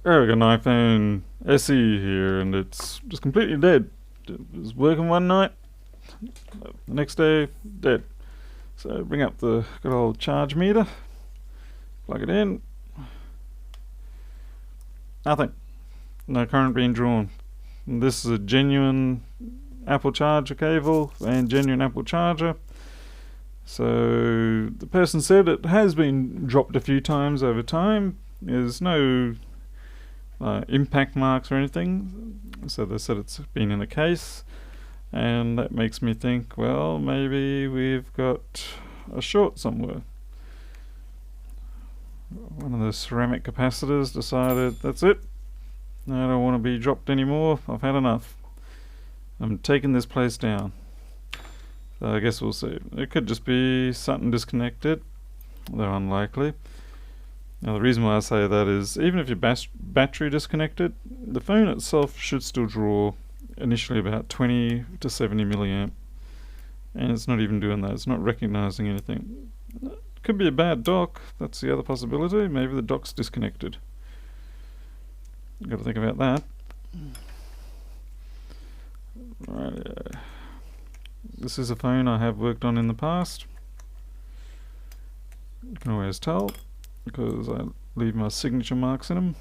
Oh, I got an iPhone SE here, and it's just completely dead. It was working one night, the next day, dead. So bring up the good old charge meter, plug it in, nothing. No current being drawn. And this is a genuine Apple charger cable and genuine Apple charger. So the person said it has been dropped a few times over time. There's no impact marks or anything. So they said it's been in a case. And that makes me think, well, maybe we've got a short somewhere. One of the ceramic capacitors decided, that's it. I don't want to be dropped anymore. I've had enough. I'm taking this place down. So I guess we'll see. It could just be something disconnected, though unlikely. Now the reason why I say that is, even if your battery disconnected, the phone itself should still draw initially about 20 to 70 milliamp, and it's not even doing that. It's not recognizing anything. It could be a bad dock. That's the other possibility. Maybe the dock's disconnected. Got to think about that. Right. This is a phone I have worked on in the past. You can always tell because I leave my signature marks in them.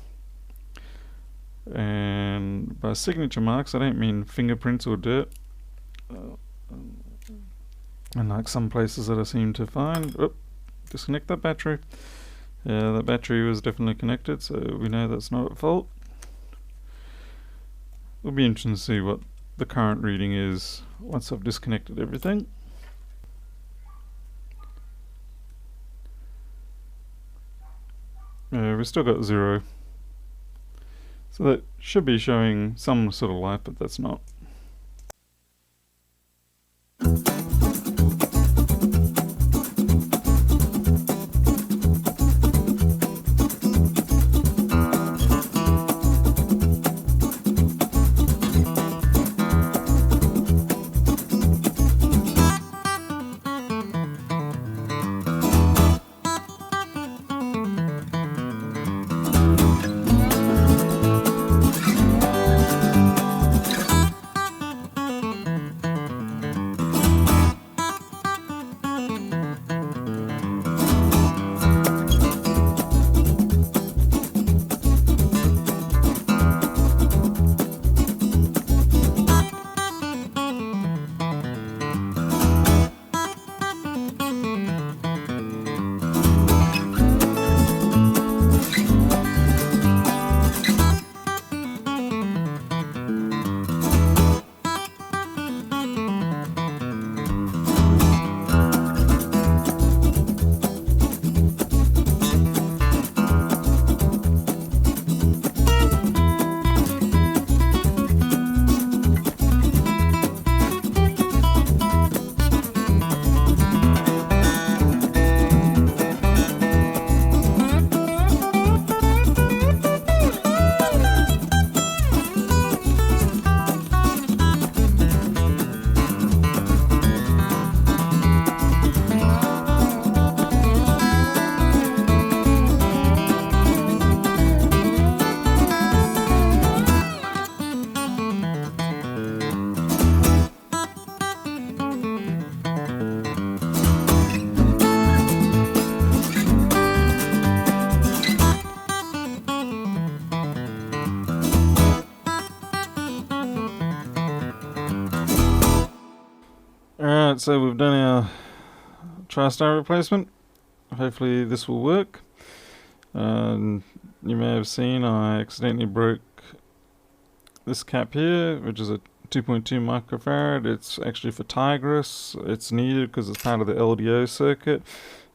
And by signature marks, I don't mean fingerprints or dirt. Unlike some places that I seem to find. Disconnect that battery. Yeah, that battery was definitely connected, so we know that's not at fault. It'll be interesting to see what the current reading is once I've disconnected everything. Yeah, we've still got 0. So that should be showing some sort of light, but that's not. Alright, so we've done our Tristar replacement. Hopefully this will work. You may have seen I accidentally broke this cap here, which is a 2.2 microfarad. It's actually for Tigris. It's needed because it's part of the LDO circuit,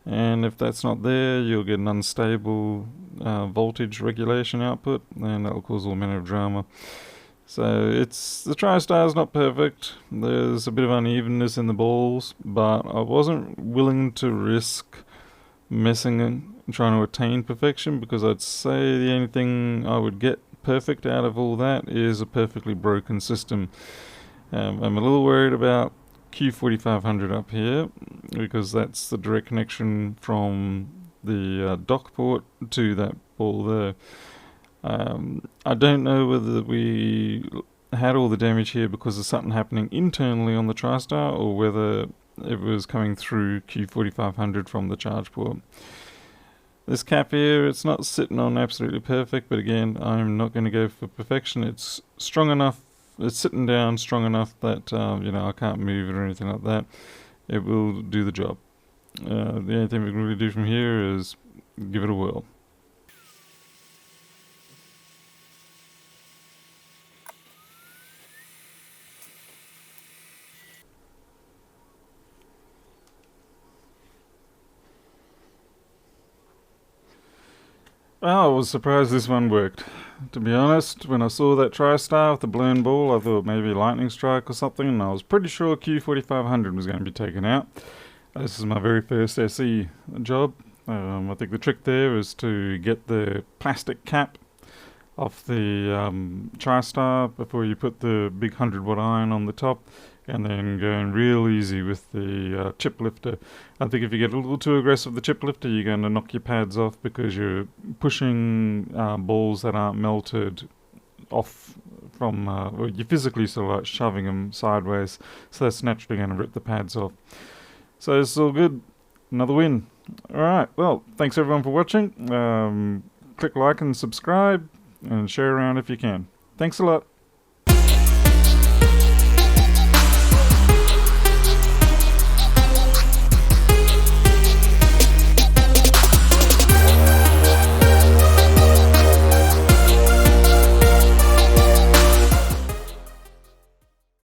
and if that's not there, you'll get an unstable voltage regulation output, and that will cause all manner of drama. So the Tristar is not perfect. There's a bit of unevenness in the balls, but I wasn't willing to risk messing and trying to attain perfection, because I'd say the only thing I would get perfect out of all that is a perfectly broken system. I'm a little worried about Q4500 up here, because that's the direct connection from the dock port to that ball there. I don't know whether we had all the damage here because of something happening internally on the TriStar or whether it was coming through Q4500 from the charge port. This cap here, it's not sitting on absolutely perfect, but again, I'm not going to go for perfection. It's strong enough, it's sitting down strong enough that, I can't move it or anything like that. It will do the job. The only thing we can really do from here is give it a whirl. Well, I was surprised this one worked. To be honest, when I saw that TriStar with the blown ball, I thought maybe lightning strike or something, and I was pretty sure Q4500 was going to be taken out. This is my very first SE job. I think the trick there is to get the plastic cap off the TriStar before you put the big 100-watt iron on the top, and then going real easy with the chip lifter. I think if you get a little too aggressive with the chip lifter, you're going to knock your pads off because you're pushing balls that aren't melted off from, or you're physically sort of like shoving them sideways, so that's naturally going to rip the pads off. So it's all good. Another win. Alright, well, thanks everyone for watching. Click like and subscribe, and share around if you can. Thanks a lot.